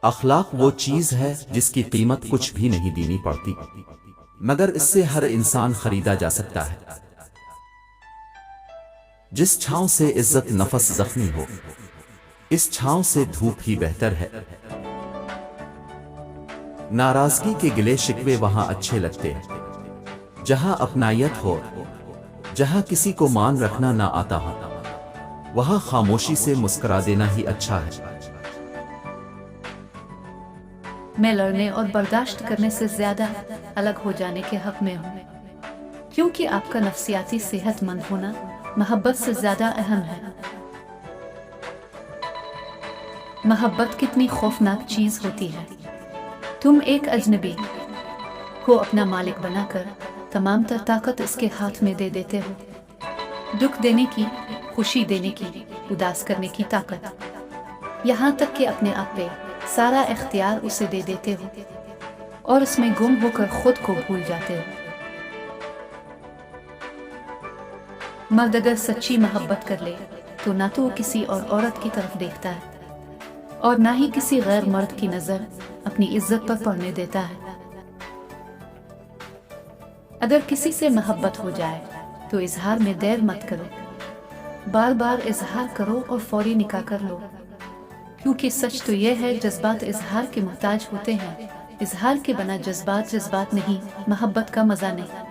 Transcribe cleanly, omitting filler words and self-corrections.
اخلاق وہ چیز ہے جس کی قیمت کچھ بھی نہیں دینی پڑتی، مگر اس سے ہر انسان خریدا جا سکتا ہے۔ جس چھاؤں سے عزت نفس زخمی ہو، اس چھاؤں سے دھوپ ہی بہتر ہے۔ ناراضگی کے گلے شکوے وہاں اچھے لگتے ہیں جہاں اپنائیت ہو، جہاں کسی کو مان رکھنا نہ آتا ہو، وہاں خاموشی سے مسکرا دینا ہی اچھا ہے۔ میں لڑنے اور برداشت کرنے سے زیادہ الگ ہو جانے کے حق میں ہوں، کیونکہ آپ کا نفسیاتی صحت مند ہونا محبت سے زیادہ اہم ہے۔ محبت کتنی خوفناک چیز ہوتی ہے۔ تم ایک اجنبی کو اپنا مالک بنا کر تمام تر طاقت اس کے ہاتھ میں دے دیتے ہو، دکھ دینے کی، خوشی دینے کی، اداس کرنے کی طاقت، یہاں تک کہ اپنے آپ پہ سارا اختیار اسے دے دیتے ہو اور اس میں گم ہو کر خود کو بھول جاتے ہو۔ مرد اگر سچی محبت کر لے تو نہ تو وہ کسی اور عورت کی طرف دیکھتا ہے اور نہ ہی کسی غیر مرد کی نظر اپنی عزت پر پڑنے دیتا ہے۔ اگر کسی سے محبت ہو جائے تو اظہار میں دیر مت کرو، بار بار اظہار کرو اور فوری نکاح کر لو، کیونکہ سچ تو یہ ہے جذبات اظہار کے محتاج ہوتے ہیں، اظہار کے بنا جذبات نہیں، محبت کا مزہ نہیں۔